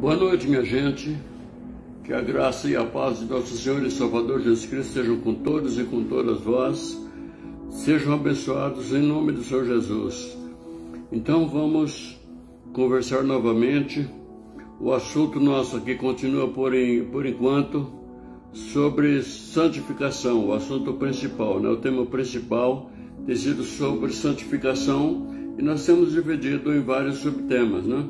Boa noite, minha gente. Que a graça e a paz de nosso Senhor e Salvador Jesus Cristo sejam com todos e com todas vós. Sejam abençoados em nome do Senhor Jesus. Então vamos conversar novamente. O assunto nosso aqui continua por enquanto sobre santificação, o assunto principal, né? O tema principal tem sido sobre santificação e nós temos dividido em vários subtemas, né?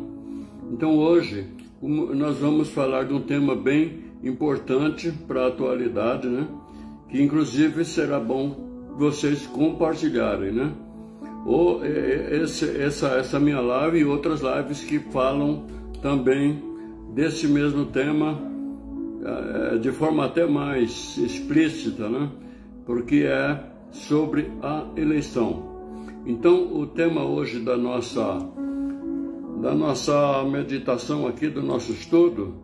Então hoje nós vamos falar de um tema bem importante para a atualidade, né? Que inclusive será bom vocês compartilharem, né? Ou essa minha live e outras lives que falam também desse mesmo tema de forma até mais explícita, né? Porque é sobre a eleição. Então o tema hoje da nossa meditação aqui, do nosso estudo,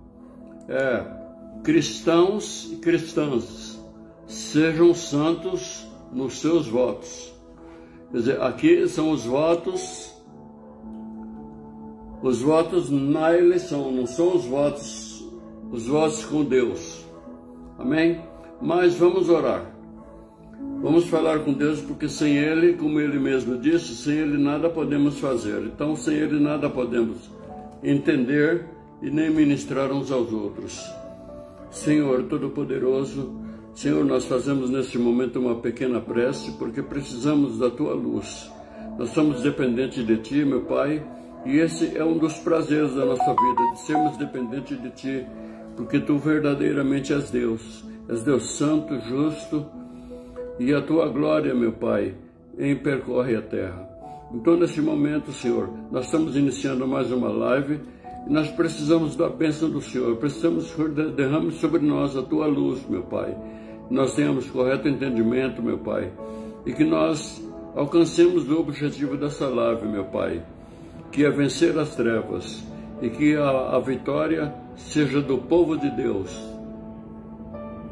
é: cristãos e cristãs, sejam santos nos seus votos. Quer dizer, aqui são os votos na eleição, não são os votos com Deus. Amém? Mas vamos orar. Vamos falar com Deus, porque sem Ele, como Ele mesmo disse, sem Ele nada podemos fazer. Então, sem Ele nada podemos entender e nem ministrar uns aos outros. Senhor Todo-Poderoso, Senhor, nós fazemos neste momento uma pequena prece, porque precisamos da Tua luz. Nós somos dependentes de Ti, meu Pai, e esse é um dos prazeres da nossa vida, de sermos dependentes de Ti, porque Tu verdadeiramente és Deus santo, justo, e a Tua glória, meu Pai, percorre a terra. Então, nesse momento, Senhor, nós estamos iniciando mais uma live e nós precisamos da bênção do Senhor. Precisamos que o Senhor derrame sobre nós a Tua luz, meu Pai. Que nós tenhamos correto entendimento, meu Pai, e que nós alcancemos o objetivo dessa live, meu Pai, que é vencer as trevas, e que a vitória seja do povo de Deus,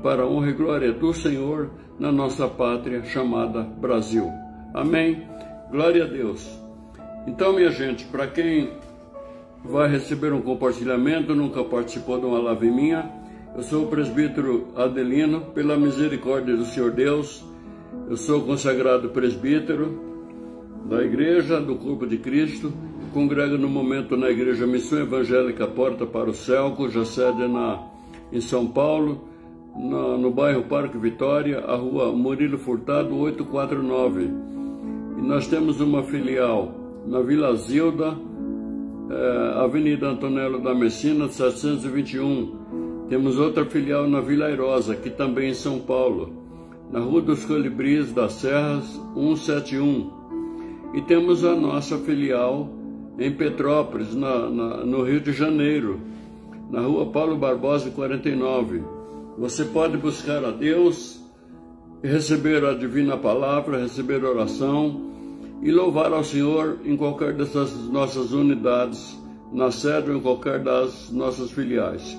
para a honra e glória do Senhor, na nossa pátria chamada Brasil. Amém? Glória a Deus. Então, minha gente, para quem vai receber um compartilhamento, nunca participou de uma live minha, eu sou o presbítero Adelino, pela misericórdia do Senhor Deus. Eu sou consagrado presbítero da igreja, do corpo de Cristo. Congrego no momento na igreja Missão Evangélica Porta para o Céu, cuja sede é em São Paulo, no bairro Parque Vitória, a rua Murilo Furtado 849. E nós temos uma filial na Vila Zilda, Avenida Antonello da Messina 721. Temos outra filial na Vila Airosa, aqui também em São Paulo, na Rua dos Colibris das Serras 171. E temos a nossa filial em Petrópolis, no Rio de Janeiro, na Rua Paulo Barbosa 49. Você pode buscar a Deus, receber a divina palavra, receber oração e louvar ao Senhor em qualquer dessas nossas unidades, na sede ou em qualquer das nossas filiais.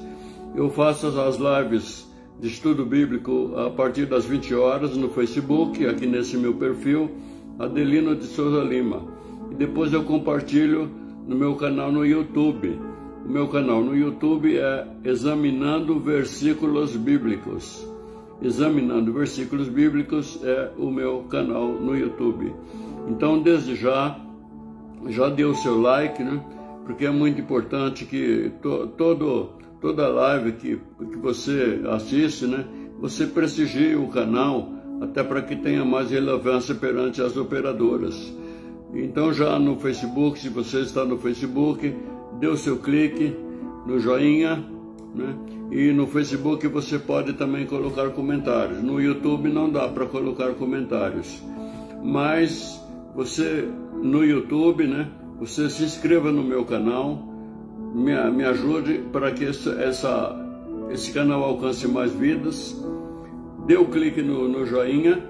Eu faço as lives de estudo bíblico a partir das 20 horas no Facebook, aqui nesse meu perfil, Adelino de Souza Lima. E depois eu compartilho no meu canal no YouTube. O meu canal no YouTube é Examinando Versículos Bíblicos. Examinando Versículos Bíblicos é o meu canal no YouTube. Então, desde já dê o seu like, né? Porque é muito importante que toda live que você assiste, né? Você prestigie o canal, até para que tenha mais relevância perante as operadoras. Então, já no Facebook, se você está no Facebook, dê o seu clique no joinha, né? E no Facebook você pode também colocar comentários. No YouTube não dá para colocar comentários, mas você no YouTube, né? Você se inscreva no meu canal, me ajude para que esse canal alcance mais vidas. Dê o clique no joinha,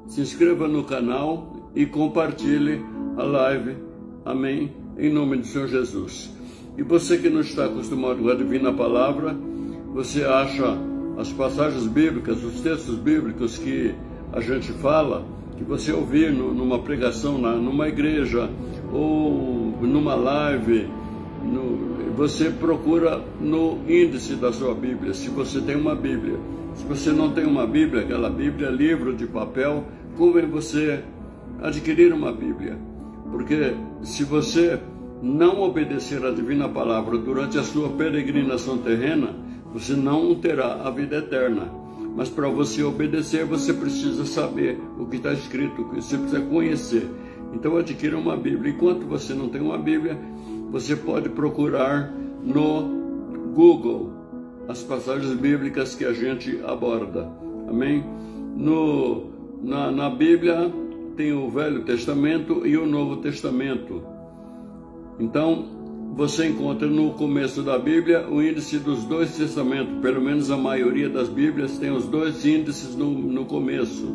se inscreva no canal e compartilhe a live. Amém? Em nome do Senhor Jesus. E você que não está acostumado com a divina palavra, você acha as passagens bíblicas, os textos bíblicos que a gente fala, que você ouvir numa pregação, numa igreja, ou numa live, Você procura no índice da sua Bíblia, se você tem uma Bíblia. Se você não tem uma Bíblia, aquela Bíblia, livro de papel, convém você adquirir uma Bíblia. Porque se você não obedecer à divina palavra durante a sua peregrinação terrena, você não terá a vida eterna. Mas para você obedecer, você precisa saber o que está escrito, você precisa conhecer. Então adquira uma Bíblia. Enquanto você não tem uma Bíblia, você pode procurar no Google as passagens bíblicas que a gente aborda. Amém? Na Bíblia tem o Velho Testamento e o Novo Testamento. Então, você encontra no começo da Bíblia o índice dos dois testamentos. Pelo menos a maioria das Bíblias tem os dois índices no começo.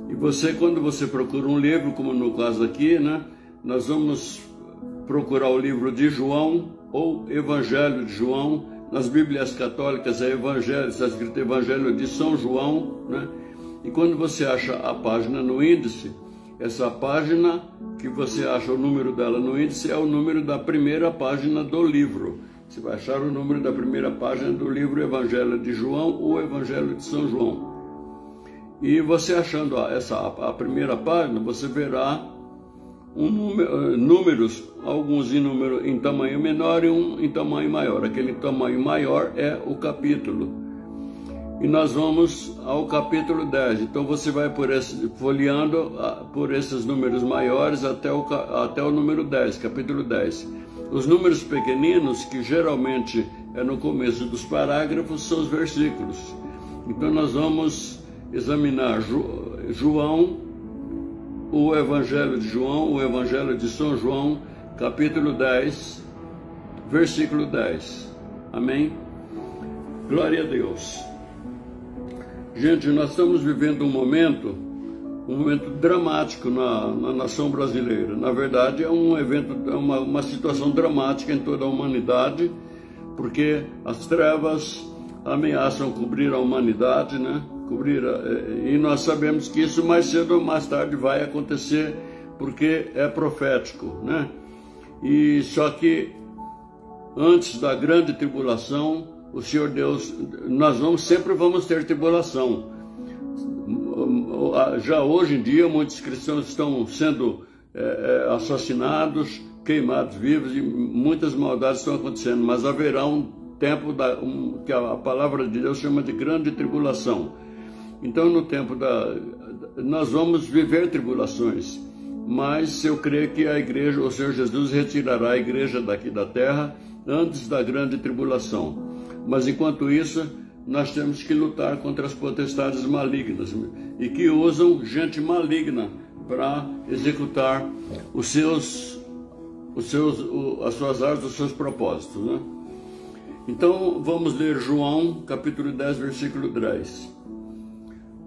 E você, quando você procura um livro, como no caso aqui, né, nós vamos procurar o livro de João ou Evangelho de João. Nas Bíblias católicas é Evangelho, está escrito Evangelho de São João, né? E quando você acha a página no índice, essa página que você acha o número dela no índice é o número da primeira página do livro. Você vai achar o número da primeira página do livro Evangelho de João ou Evangelho de São João. E você achando a primeira página, você verá números, alguns em tamanho menor e um em tamanho maior. Aquele tamanho maior é o capítulo. E nós vamos ao capítulo 10. Então você vai folheando por esses números maiores até o número 10, capítulo 10. Os números pequeninos, que geralmente é no começo dos parágrafos, são os versículos. Então nós vamos examinar João, o Evangelho de João, o Evangelho de São João, capítulo 10, versículo 10. Amém? Glória a Deus. Gente, nós estamos vivendo um momento dramático na nação brasileira. Na verdade, é uma situação dramática em toda a humanidade, porque as trevas ameaçam cobrir a humanidade, né? E nós sabemos que isso mais cedo ou mais tarde vai acontecer, porque é profético, né? E só que antes da grande tribulação, o Senhor Deus, sempre vamos ter tribulação. Já hoje em dia, muitos cristãos estão sendo assassinados, queimados vivos, e muitas maldades estão acontecendo, mas haverá um tempo que a palavra de Deus chama de grande tribulação. Então, no tempo nós vamos viver tribulações, mas eu creio que a igreja, o Senhor Jesus retirará a igreja daqui da terra antes da grande tribulação. Mas enquanto isso, nós temos que lutar contra as potestades malignas e que usam gente maligna para executar as suas artes, os seus propósitos, né? Então vamos ler João capítulo 10, versículo 10.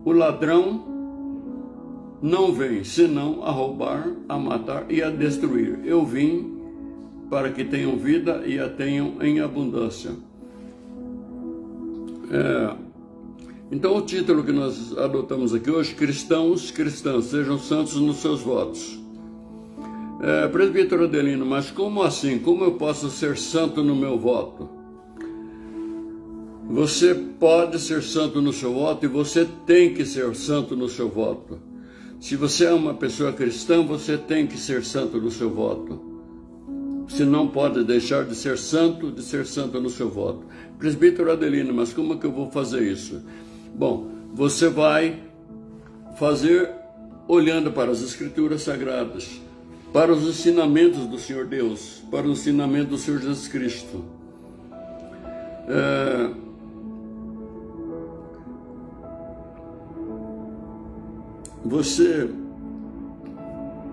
O ladrão não vem senão a roubar, a matar e a destruir. Eu vim para que tenham vida e a tenham em abundância. Então o título que nós adotamos aqui hoje: cristãs, sejam santos nos seus votos. Presbítero Adelino, mas como assim? Como eu posso ser santo no meu voto? Você pode ser santo no seu voto e você tem que ser santo no seu voto. Se você é uma pessoa cristã, você tem que ser santo no seu voto. Você não pode deixar de ser santo no seu voto. Presbítero Adelino, mas como que eu vou fazer isso? Bom, você vai fazer olhando para as Escrituras Sagradas, para os ensinamentos do Senhor Deus, para o ensinamento do Senhor Jesus Cristo. Você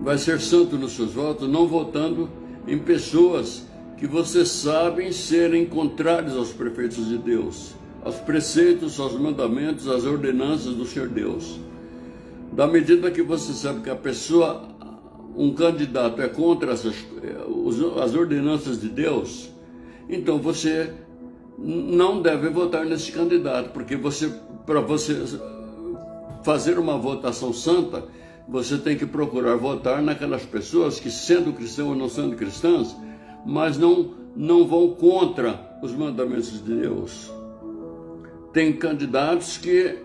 vai ser santo nos seus votos, não votando em pessoas que você sabem serem contrários aos preceitos de Deus, aos preceitos, aos mandamentos, às ordenanças do Senhor Deus. Da medida que você sabe que a pessoa, um candidato, é contra as ordenanças de Deus, então você não deve votar nesse candidato, porque para você fazer uma votação santa, você tem que procurar votar naquelas pessoas que, sendo cristãos ou não sendo cristãs, mas não vão contra os mandamentos de Deus. Tem candidatos que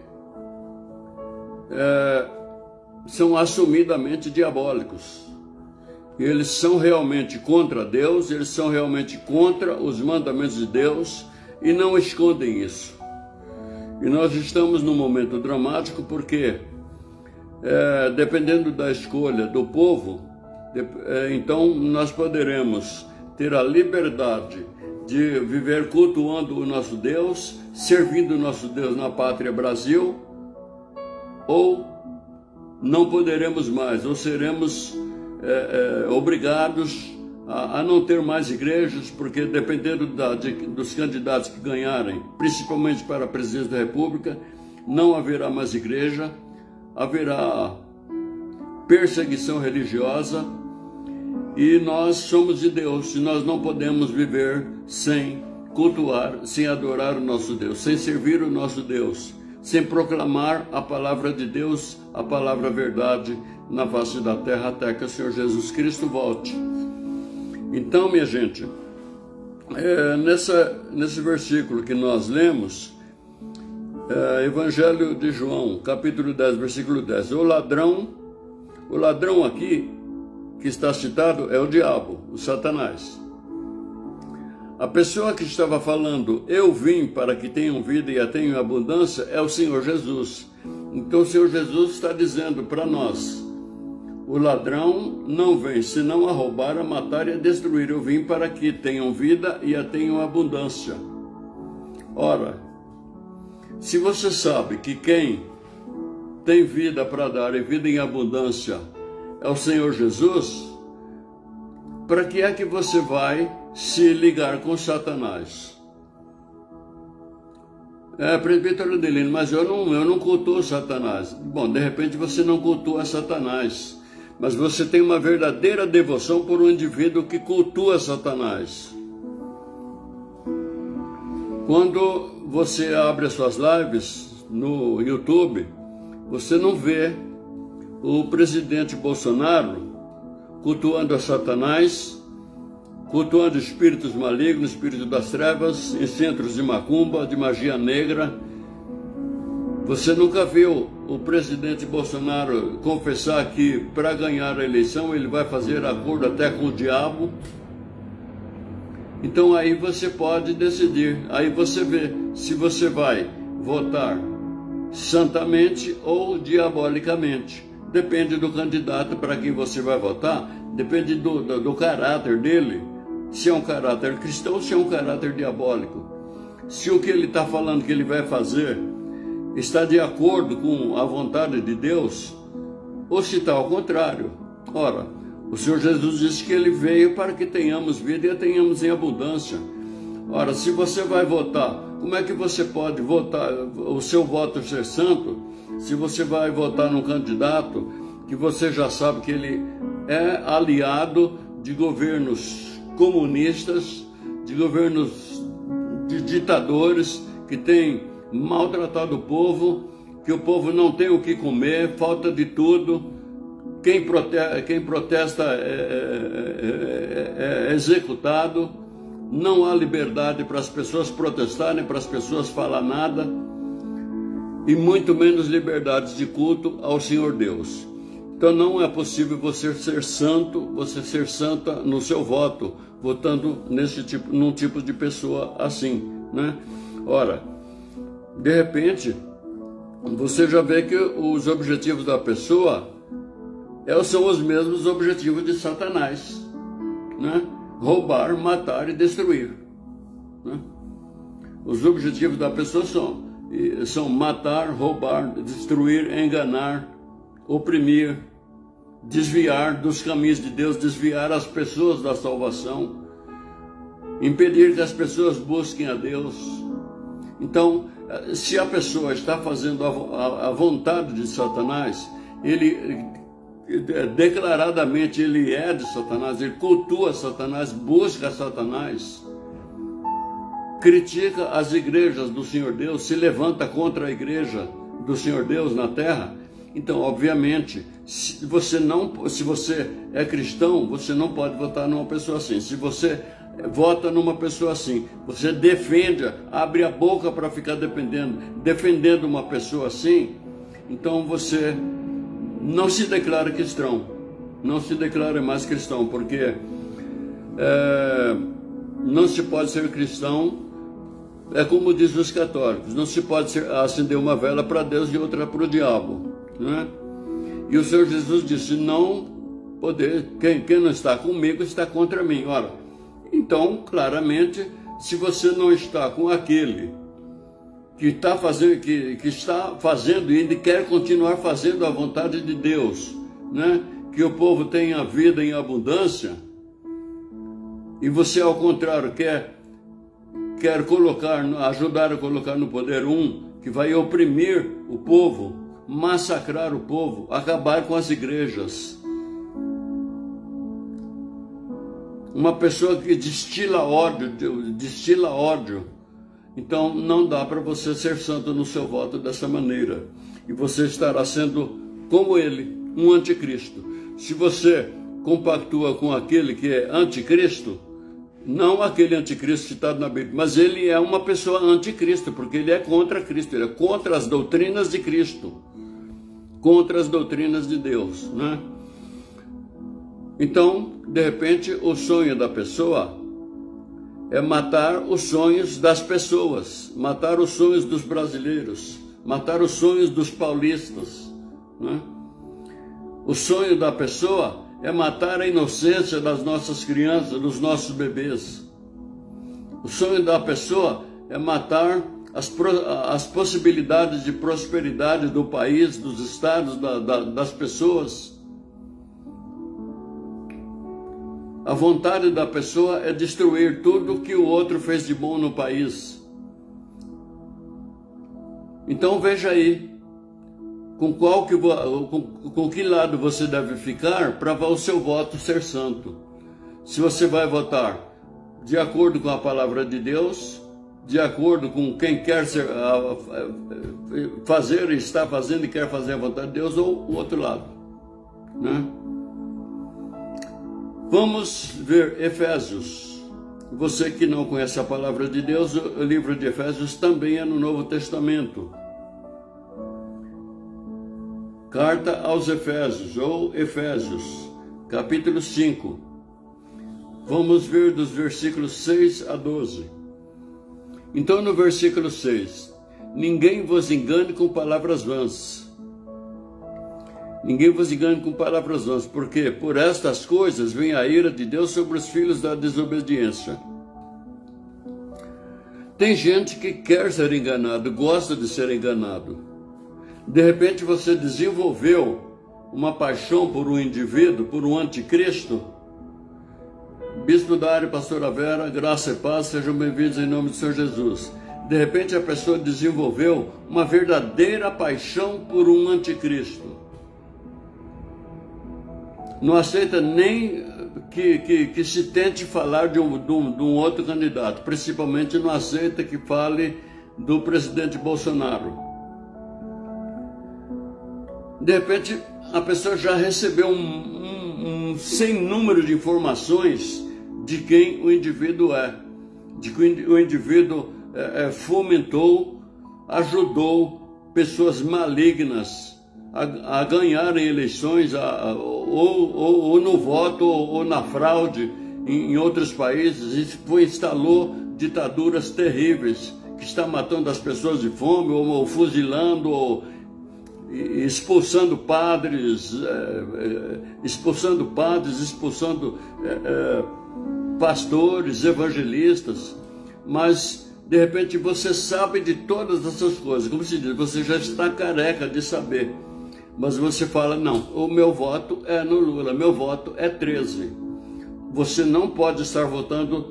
são assumidamente diabólicos. Eles são realmente contra Deus, eles são realmente contra os mandamentos de Deus e não escondem isso. E nós estamos num momento dramático porque, dependendo da escolha do povo, então nós poderemos ter a liberdade de viver cultuando o nosso Deus, servindo o nosso Deus na pátria Brasil, ou não poderemos mais, ou seremos obrigados a não ter mais igrejas, porque dependendo dos candidatos que ganharem, principalmente para a presidência da República, não haverá mais igreja, haverá perseguição religiosa, e nós somos de Deus, e nós não podemos viver sem cultuar, sem adorar o nosso Deus, sem servir o nosso Deus, sem proclamar a palavra de Deus, a palavra verdade na face da terra, até que o Senhor Jesus Cristo volte. Então, minha gente, nesse versículo que nós lemos, Evangelho de João, capítulo 10, versículo 10, o ladrão aqui, que está citado, é o diabo, o Satanás. A pessoa que estava falando, eu vim para que tenham vida e a tenham em abundância, é o Senhor Jesus. Então o Senhor Jesus está dizendo para nós, o ladrão não vem senão a roubar, a matar e a destruir. Eu vim para que tenham vida e a tenham abundância. Ora, se você sabe que quem tem vida para dar e vida em abundância é o Senhor Jesus, para que é que você vai se ligar com Satanás? Presbítero Adelino, mas eu não cultuo Satanás. Bom, de repente você não cultua Satanás, mas você tem uma verdadeira devoção por um indivíduo que cultua Satanás. Quando você abre as suas lives no YouTube, você não vê o presidente Bolsonaro cultuando a Satanás, cultuando espíritos malignos, espíritos das trevas, em centros de macumba, de magia negra. Você nunca viu o presidente Bolsonaro confessar que para ganhar a eleição ele vai fazer acordo até com o diabo? Então aí você pode decidir, aí você vê se você vai votar santamente ou diabolicamente. Depende do candidato para quem você vai votar, depende do caráter dele, se é um caráter cristão ou se é um caráter diabólico. Se o que ele está falando que ele vai fazer está de acordo com a vontade de Deus, ou se está ao contrário. Ora, o Senhor Jesus disse que ele veio para que tenhamos vida e a tenhamos em abundância. Ora, se você vai votar, como é que você pode votar, o seu voto ser santo, se você vai votar num candidato que você já sabe que ele é aliado de governos comunistas, de governos de ditadores que têm maltratado o povo, que o povo não tem o que comer, falta de tudo. Quem protesta é executado, não há liberdade para as pessoas protestarem, para as pessoas falar nada, e muito menos liberdade de culto ao Senhor Deus. Então não é possível você ser santo, você ser santa no seu voto, votando num tipo de pessoa assim, né? Ora, de repente, você já vê que os objetivos da pessoa são os mesmos objetivos de Satanás, né? Roubar, matar e destruir, né? Os objetivos da pessoa são matar, roubar, destruir, enganar, oprimir, desviar dos caminhos de Deus, desviar as pessoas da salvação, impedir que as pessoas busquem a Deus. Então, se a pessoa está fazendo a vontade de Satanás, ele declaradamente ele é de Satanás, ele cultua Satanás, busca Satanás, critica as igrejas do Senhor Deus, se levanta contra a igreja do Senhor Deus na terra, Então, obviamente, se você é cristão, você não pode votar numa pessoa assim. Se você vota numa pessoa assim, você defende, abre a boca para ficar defendendo uma pessoa assim, então você não se declara cristão, não se declara mais cristão, porque não se pode ser cristão, é como diz os católicos, não se pode acender uma vela para Deus e outra para o diabo, né? E o Senhor Jesus disse, não poder, quem não está comigo está contra mim. Ora, então, claramente, se você não está com aquele que está fazendo e ainda quer continuar fazendo a vontade de Deus, né? Que o povo tenha vida em abundância, e você, ao contrário, quer ajudar a colocar no poder que vai oprimir o povo, massacrar o povo, acabar com as igrejas. Uma pessoa que destila ódio. Então não dá para você ser santo no seu voto dessa maneira. E você estará sendo como ele, um anticristo. Se você compactua com aquele que é anticristo, não aquele anticristo citado na Bíblia, mas ele é uma pessoa anticristo, porque ele é contra Cristo, ele é contra as doutrinas de Cristo, contra as doutrinas de Deus, né? Então, de repente, o sonho da pessoa é matar os sonhos das pessoas, matar os sonhos dos brasileiros, matar os sonhos dos paulistas, né? O sonho da pessoa é matar a inocência das nossas crianças, dos nossos bebês. O sonho da pessoa é matar as possibilidades de prosperidade do país, dos estados, das pessoas. A vontade da pessoa é destruir tudo que o outro fez de bom no país. Então veja aí, com que lado você deve ficar para o seu voto ser santo. Se você vai votar de acordo com a palavra de Deus, de acordo com quem quer fazer, está fazendo e quer fazer a vontade de Deus, ou o outro lado, né? Vamos ver Efésios. Você que não conhece a palavra de Deus, o livro de Efésios também é no Novo Testamento. Carta aos Efésios, ou Efésios, capítulo 5. Vamos ver dos versículos 6 a 12. Então, no versículo 6, ninguém vos engane com palavras vãs. Ninguém vos engane com palavras vãs, porque por estas coisas vem a ira de Deus sobre os filhos da desobediência. Tem gente que quer ser enganado, gosta de ser enganado. De repente você desenvolveu uma paixão por um indivíduo, por um anticristo. Bispo Dário, pastora Vera, graça e paz, sejam bem-vindos em nome do Senhor Jesus. De repente a pessoa desenvolveu uma verdadeira paixão por um anticristo. Não aceita nem que se tente falar de um outro candidato, principalmente não aceita que fale do presidente Bolsonaro. De repente, a pessoa já recebeu um sem número de informações de quem o indivíduo é, de que o indivíduo fomentou, ajudou pessoas malignas a ganharem eleições, ou no voto, ou na fraude em outros países, e instalou ditaduras terríveis, que está matando as pessoas de fome, ou fuzilando, ou expulsando padres, expulsando pastores, evangelistas. Mas de repente você sabe de todas essas coisas, como se diz, você já está careca de saber, mas você fala, não, o meu voto é no Lula, meu voto é 13. Você não pode estar votando,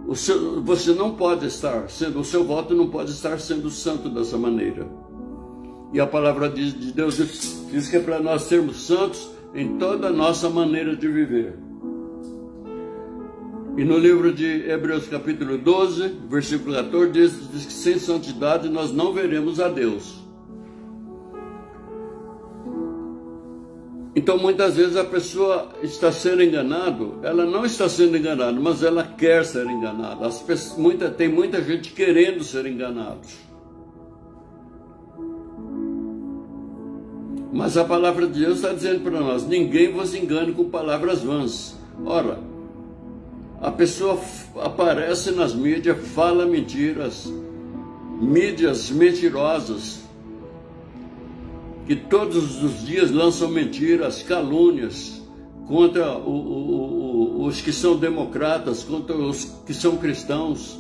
você não pode estar sendo, o seu voto não pode estar sendo santo dessa maneira. E a palavra de Deus diz que é para nós sermos santos em toda a nossa maneira de viver. E no livro de Hebreus capítulo 12, versículo 14, diz que sem santidade nós não veremos a Deus. Então, muitas vezes a pessoa está sendo enganada, ela não está sendo enganada, mas ela quer ser enganada. Tem muita gente querendo ser enganada. Mas a palavra de Deus está dizendo para nós, ninguém vos engane com palavras vãs. Ora, a pessoa aparece nas mídias, fala mentiras, mídias mentirosas, que todos os dias lançam mentiras, calúnias contra os que são democratas, contra os que são cristãos.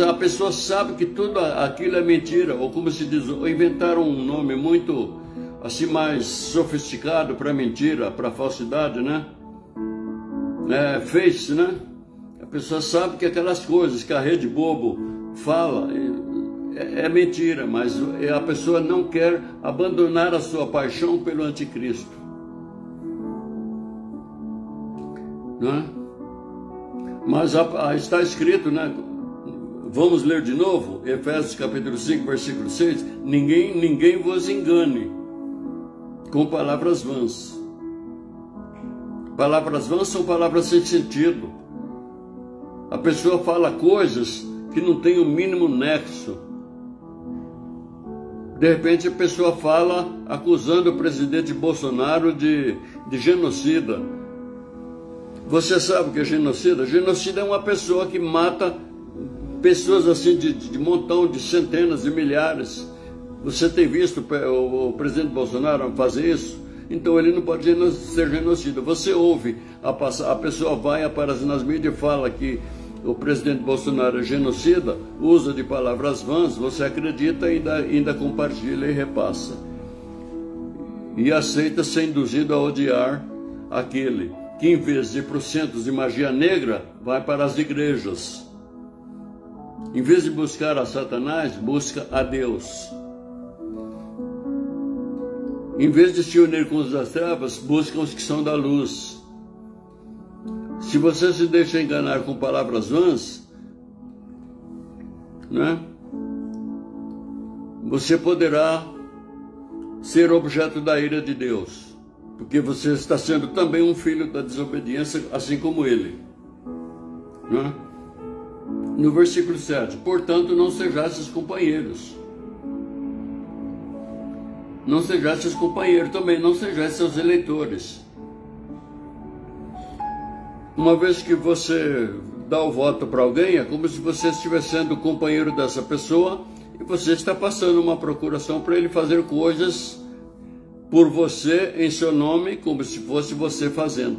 A pessoa sabe que tudo aquilo é mentira, ou como se diz, ou inventaram um nome muito assim mais sofisticado para mentira, para falsidade, né? Face, né? A pessoa sabe que aquelas coisas que a Rede Bobo fala é mentira, mas a pessoa não quer abandonar a sua paixão pelo anticristo, né? Mas está escrito, né? Vamos ler de novo, Efésios capítulo 5, versículo 6, ninguém vos engane com palavras vãs. Palavras vãs são palavras sem sentido. A pessoa fala coisas que não tem o mínimo nexo. De repente a pessoa fala acusando o presidente Bolsonaro de genocida. Você sabe o que é genocida? Genocida é uma pessoa que mata pessoas assim de montão, de centenas de milhares. Você tem visto o presidente Bolsonaro fazer isso? Então ele não pode ser genocida. Você ouve, a pessoa vai, aparece nas mídias e fala que o presidente Bolsonaro é genocida, usa de palavras vãs, você acredita e ainda compartilha e repassa. E aceita ser induzido a odiar aquele que, em vez de ir para os centros de magia negra, vai para as igrejas. Em vez de buscar a Satanás, busca a Deus. Em vez de se unir com os das trevas, buscam os que são da luz. Se você se deixa enganar com palavras vãs, né, você poderá ser objeto da ira de Deus, porque você está sendo também um filho da desobediência, assim como ele, né? No versículo 7, portanto, não sejastes companheiros. Não sejastes companheiros também, não sejastes seus eleitores. Uma vez que você dá o voto para alguém, é como se você estivesse sendo companheiro dessa pessoa e você está passando uma procuração para ele fazer coisas por você, em seu nome, como se fosse você fazendo.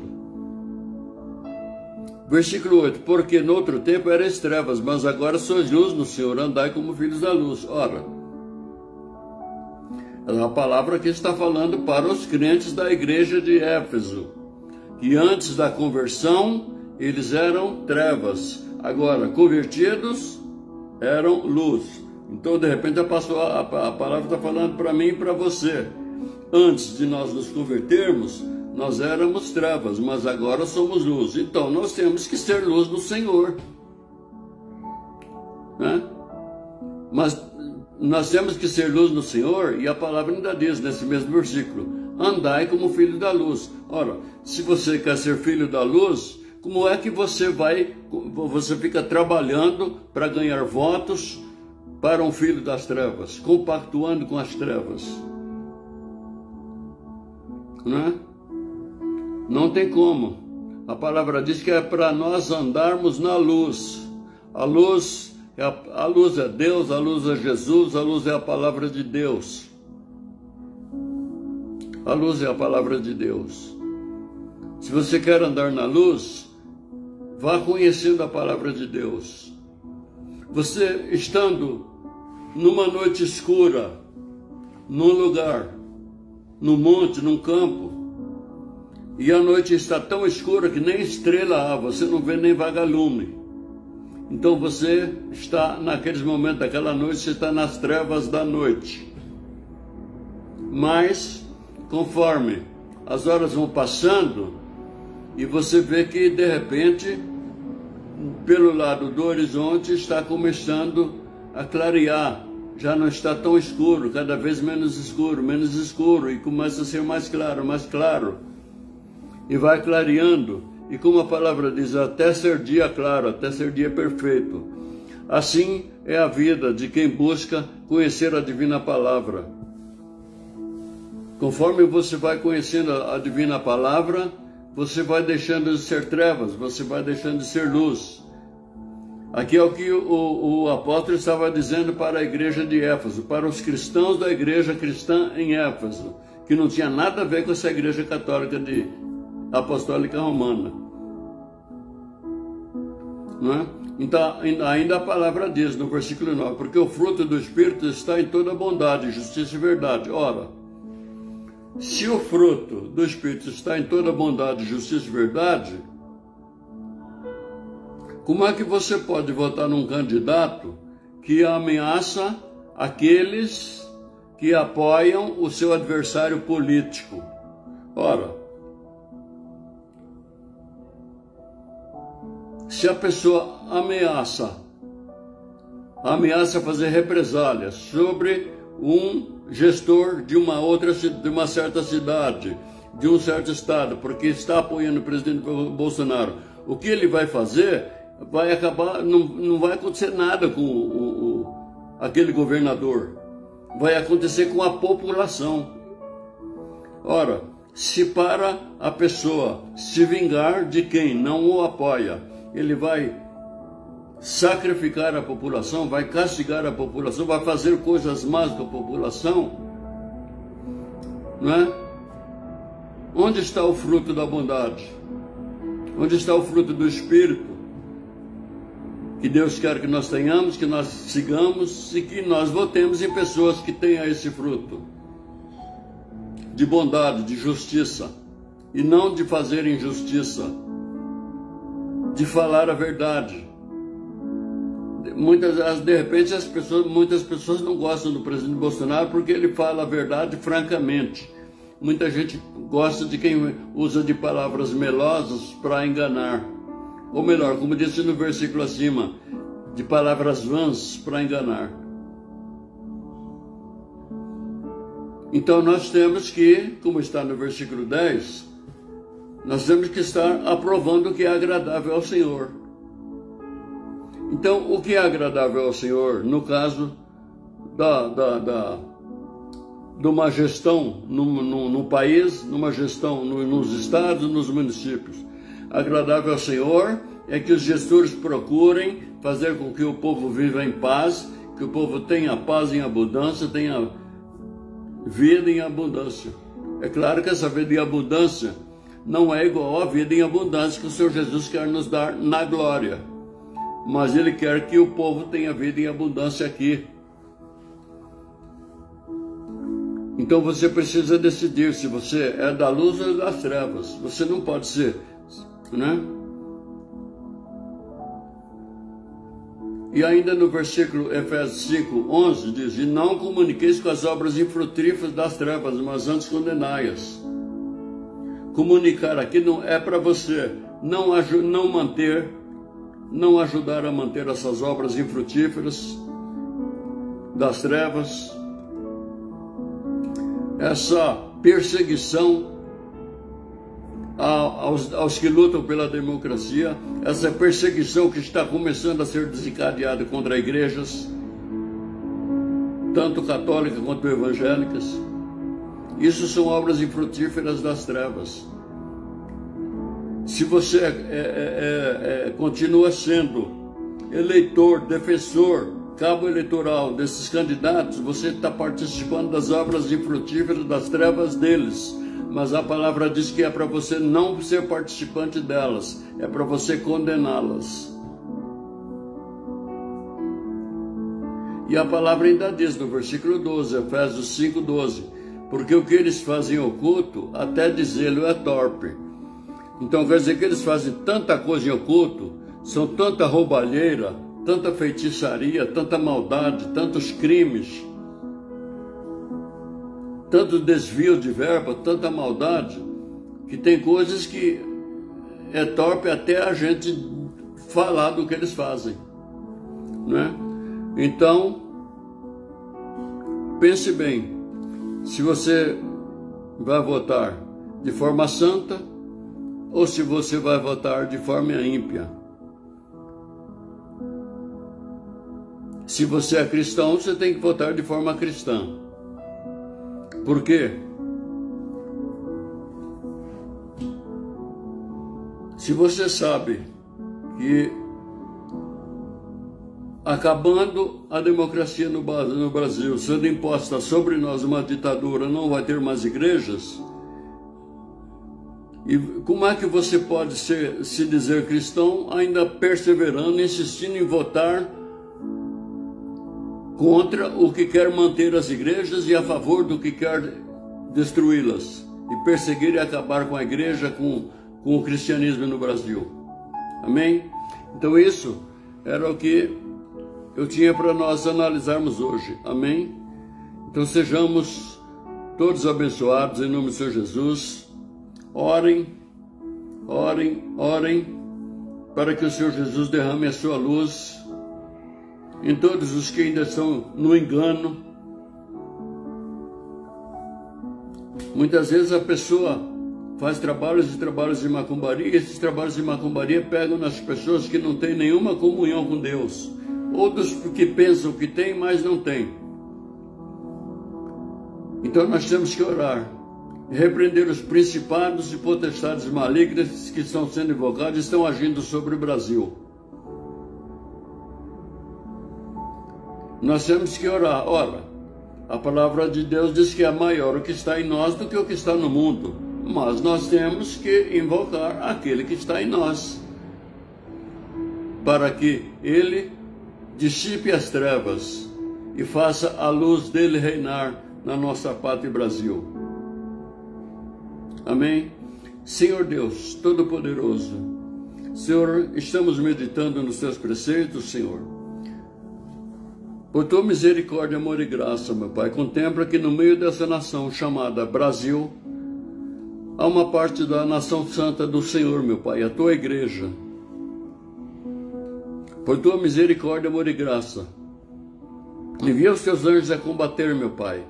Versículo 8, porque no outro tempo erais trevas, mas agora sois luz no Senhor, andai como filhos da luz. Ora, a palavra que está falando para os crentes da igreja de Éfeso, que antes da conversão eles eram trevas, agora convertidos eram luz. Então de repente a palavra está falando para mim e para você. Antes de nós nos convertermos, nós éramos trevas, mas agora somos luz. Então nós temos que ser luz no Senhor, né? Mas nós temos que ser luz no Senhor, e a palavra ainda diz nesse mesmo versículo, andai como filho da luz. Ora, se você quer ser filho da luz, como é que você fica trabalhando para ganhar votos para um filho das trevas, compactuando com as trevas? Né? Não tem como. A palavra diz que é para nós andarmos na luz. A luz é Deus, a luz é Jesus, a luz é a palavra de Deus. A luz é a palavra de Deus. Se você quer andar na luz, vá conhecendo a palavra de Deus. Você estando numa noite escura, num lugar, num monte, num campo, e a noite está tão escura que nem estrela há, você não vê nem vagalume. Então você está naqueles momentos daquela noite, você está nas trevas da noite. Mas, conforme as horas vão passando, e você vê que de repente, pelo lado do horizonte, está começando a clarear, já não está tão escuro, cada vez menos escuro, e começa a ser mais claro, e vai clareando, e como a palavra diz, até ser dia claro, até ser dia perfeito. Assim é a vida de quem busca conhecer a divina palavra. Conforme você vai conhecendo a divina palavra, você vai deixando de ser trevas, você vai deixando de ser luz. Aqui é o que o apóstolo estava dizendo para a igreja de Éfeso, para os cristãos da igreja cristã em Éfeso, que não tinha nada a ver com essa igreja católica apostólica romana. Não é? Então, ainda a palavra diz no versículo 9, porque o fruto do Espírito está em toda bondade, justiça e verdade. Ora, se o fruto do Espírito está em toda bondade, justiça e verdade, como é que você pode votar num candidato que ameaça aqueles que apoiam o seu adversário político? Ora, se a pessoa ameaça fazer represálias sobre um gestor de uma certa cidade, de um certo estado, porque está apoiando o presidente Bolsonaro, o que ele vai fazer vai acabar, não vai acontecer nada com aquele governador, vai acontecer com a população. Ora, se para a pessoa se vingar de quem não o apoia, ele vai sacrificar a população, vai castigar a população, vai fazer coisas más com a população, não é? Onde está o fruto da bondade? Onde está o fruto do Espírito? Que Deus quer que nós tenhamos, que nós sigamos e que nós votemos em pessoas que tenham esse fruto de bondade, de justiça, e não de fazer injustiça, de falar a verdade. De repente muitas pessoas não gostam do presidente Bolsonaro porque ele fala a verdade francamente. Muita gente gosta de quem usa de palavras melosas para enganar. Ou melhor, como disse no versículo acima, de palavras vãs para enganar. Então nós temos que, como está no versículo 10, nós temos que estar aprovando o que é agradável ao Senhor. Então, o que é agradável ao Senhor, no caso de uma gestão no país, numa gestão nos estados, nos municípios. Agradável ao Senhor é que os gestores procurem fazer com que o povo viva em paz, que o povo tenha paz em abundância, tenha vida em abundância. É claro que essa vida em abundância não é igual à vida em abundância que o Senhor Jesus quer nos dar na glória, mas Ele quer que o povo tenha vida em abundância aqui. Então você precisa decidir se você é da luz ou das trevas. Você não pode ser, né? E ainda no versículo Efésios 5:11 diz: e não comuniqueis com as obras infrutíferas das trevas, mas antes condenai-as. Comunicar aqui não é para você não ajudar a manter essas obras infrutíferas das trevas, essa perseguição aos que lutam pela democracia, essa perseguição que está começando a ser desencadeada contra igrejas, tanto católicas quanto evangélicas. Isso são obras infrutíferas das trevas. Se você continua sendo eleitor, defensor, cabo eleitoral desses candidatos, você está participando das obras infrutíferas das trevas deles. Mas a palavra diz que é para você não ser participante delas, é para você condená-las. E a palavra ainda diz no versículo 12, Efésios 5:12, porque o que eles fazem oculto, até dizê-lo é torpe. Então quer dizer que eles fazem tanta coisa em oculto, são tanta roubalheira, tanta feitiçaria, tanta maldade, tantos crimes, tanto desvio de verba, tanta maldade, que tem coisas que é torpe até a gente falar do que eles fazem, né? Então, pense bem, se você vai votar de forma santa ou se você vai votar de forma ímpia. Se você é cristão, você tem que votar de forma cristã. Por quê? Se você sabe que acabando a democracia no Brasil, sendo imposta sobre nós uma ditadura, não vai ter mais igrejas, e como é que você pode se dizer cristão ainda perseverando, insistindo em votar contra o que quer manter as igrejas e a favor do que quer destruí-las e perseguir e acabar com a igreja, com o cristianismo no Brasil? Amém? Então isso era o que eu tinha para nós analisarmos hoje. Amém? Então sejamos todos abençoados em nome do Senhor Jesus. Orem, orem, orem, para que o Senhor Jesus derrame a sua luz em todos os que ainda estão no engano. Muitas vezes a pessoa faz trabalhos e trabalhos de macumbaria, e esses trabalhos de macumbaria pegam nas pessoas que não têm nenhuma comunhão com Deus, outros que pensam que tem, mas não tem. Então nós temos que orar, repreender os principados e potestades malignas que estão sendo invocados e estão agindo sobre o Brasil. Nós temos que orar. Ora, a palavra de Deus diz que é maior o que está em nós do que o que está no mundo, mas nós temos que invocar aquele que está em nós, para que ele dissipe as trevas e faça a luz dele reinar na nossa pátria Brasil. Amém? Senhor Deus Todo-Poderoso, Senhor, estamos meditando nos teus preceitos, Senhor. Por tua misericórdia, amor e graça, meu Pai, contempla que no meio dessa nação chamada Brasil, há uma parte da nação santa do Senhor, meu Pai, a tua igreja. Por tua misericórdia, amor e graça, envia os teus anjos a combater, meu Pai,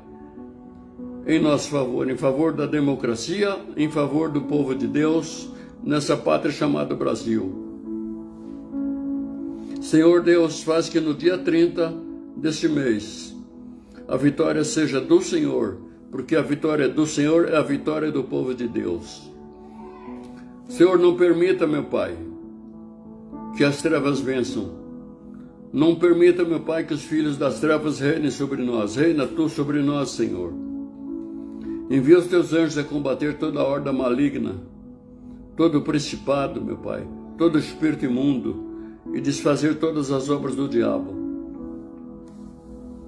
em nosso favor, em favor da democracia, em favor do povo de Deus, nessa pátria chamada Brasil. Senhor Deus, faz que no dia 30 deste mês a vitória seja do Senhor, porque a vitória do Senhor é a vitória do povo de Deus. Senhor, não permita, meu Pai, que as trevas vençam. Não permita, meu Pai, que os filhos das trevas reinem sobre nós. Reina tu sobre nós, Senhor. Envia os teus anjos a combater toda a horda maligna, todo principado, meu Pai, todo espírito imundo, e desfazer todas as obras do diabo.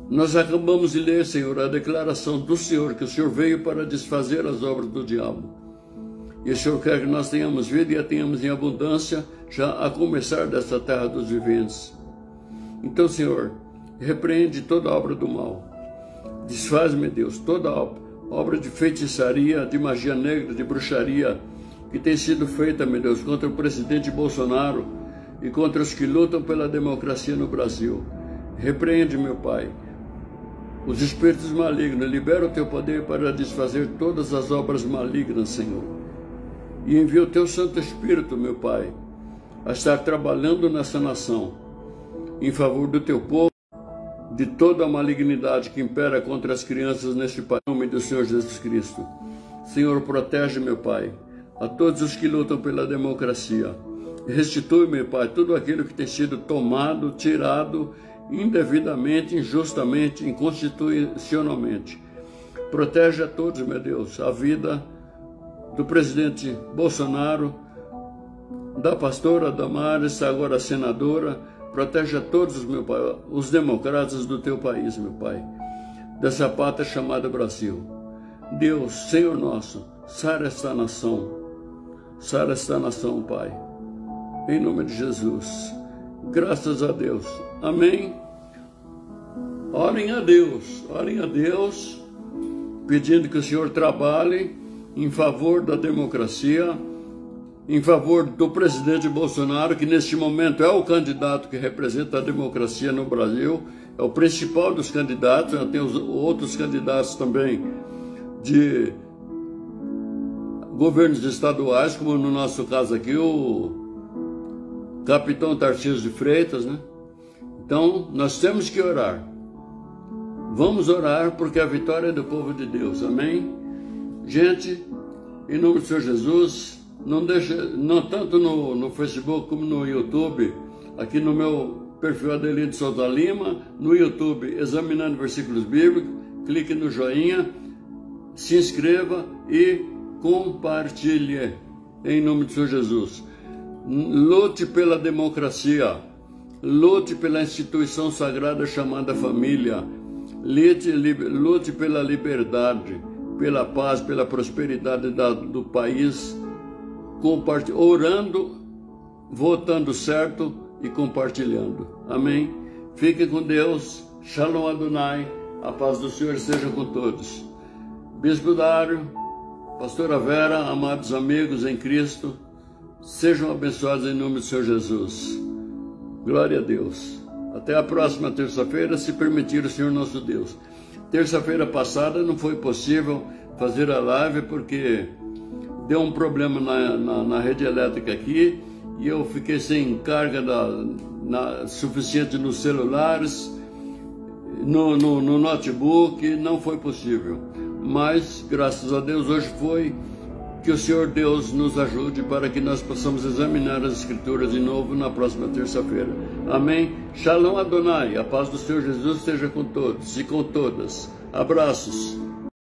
Nós acabamos de ler, Senhor, a declaração do Senhor, que o Senhor veio para desfazer as obras do diabo. E o Senhor quer que nós tenhamos vida e a tenhamos em abundância, já a começar dessa terra dos viventes. Então, Senhor, repreende toda a obra do mal. Desfaz, meu Deus, toda a obra de feitiçaria, de magia negra, de bruxaria, que tem sido feita, meu Deus, contra o presidente Bolsonaro e contra os que lutam pela democracia no Brasil. Repreende, meu Pai, os espíritos malignos, libera o teu poder para desfazer todas as obras malignas, Senhor. E envia o teu Santo Espírito, meu Pai, a estar trabalhando nessa nação, em favor do teu povo, de toda a malignidade que impera contra as crianças neste país, em nome do Senhor Jesus Cristo. Senhor, protege, meu Pai, a todos os que lutam pela democracia. Restitui, meu Pai, tudo aquilo que tem sido tomado, tirado, indevidamente, injustamente, inconstitucionalmente. Protege a todos, meu Deus, a vida do presidente Bolsonaro, da pastora Damares, agora senadora. Protege a todos, meu Pai, os democratas do teu país, meu Pai, dessa pátria chamada Brasil. Deus, Senhor nosso, sara esta nação, Pai, em nome de Jesus. Graças a Deus. Amém. Orem a Deus, pedindo que o Senhor trabalhe em favor da democracia, em favor do presidente Bolsonaro, que neste momento é o candidato que representa a democracia no Brasil, é o principal dos candidatos. Tem os outros candidatos também de governos estaduais, como no nosso caso aqui, o capitão Tarcísio de Freitas, né? Então, nós temos que orar. Vamos orar, porque a vitória é do povo de Deus, amém? Gente, em nome do Senhor Jesus, não deixa, não tanto no Facebook como no YouTube, aqui no meu perfil Adelino Souza Lima, no YouTube, Examinando Versículos Bíblicos, clique no joinha, se inscreva e compartilhe, em nome do Senhor Jesus. Lute pela democracia, lute pela instituição sagrada chamada família, lute pela liberdade, pela paz, pela prosperidade do país, orando, votando certo e compartilhando. Amém? Fiquem com Deus. Shalom Adonai. A paz do Senhor esteja com todos. Bispo Dário, Pastora Vera, amados amigos em Cristo, sejam abençoados em nome do Senhor Jesus. Glória a Deus. Até a próxima terça-feira, se permitir o Senhor nosso Deus. Terça-feira passada não foi possível fazer a live porque deu um problema na rede elétrica aqui e eu fiquei sem carga suficiente nos celulares, no notebook, não foi possível. Mas, graças a Deus, hoje foi. Que o Senhor Deus nos ajude para que nós possamos examinar as Escrituras de novo na próxima terça-feira. Amém? Shalom Adonai, a paz do Senhor Jesus esteja com todos e com todas. Abraços.